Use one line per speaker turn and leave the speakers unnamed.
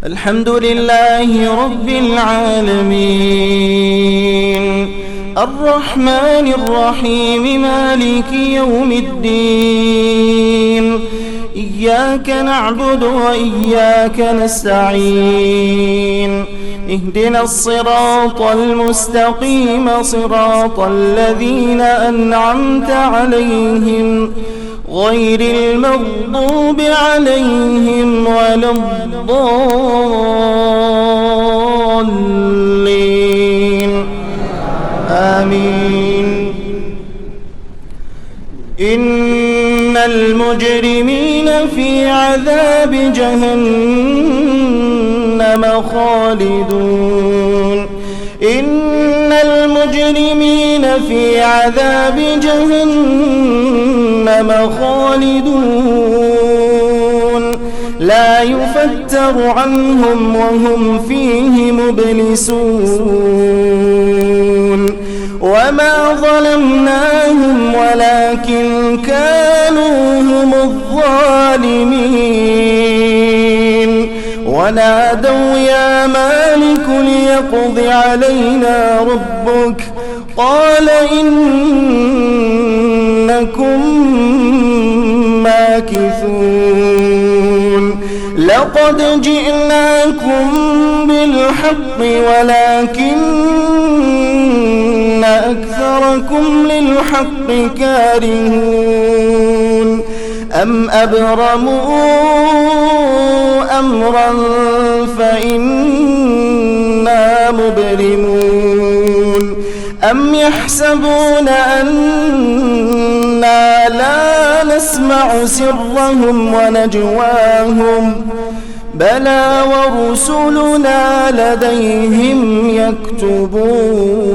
الحمد لله رب العالمين الرحمن الرحيم مالك يوم الدين إياك نعبد وإياك نستعين اهدنا الصراط المستقيم صراط الذين أنعمت عليهم غير المغضوب عليهم ولا الضالين آمين. إن المجرمين في عذاب جهنم خالدون إن المجرمين في عذاب جهنم خالدون لا يفتر عنهم وهم فيه مبلسون وما ظلمناهم ولكن كانوا هم الظالمين ونادوا يا مالك ليقض علينا ربك قال إنكم ماكثون لقد جئناكم بالحق ولكن أكثركم للحق كارهون أم أبرموا أمرا فإنا مبرمون أم يحسبون أنا لا نسمع سرهم ونجواهم بلى ورسلنا لديهم يكتبون.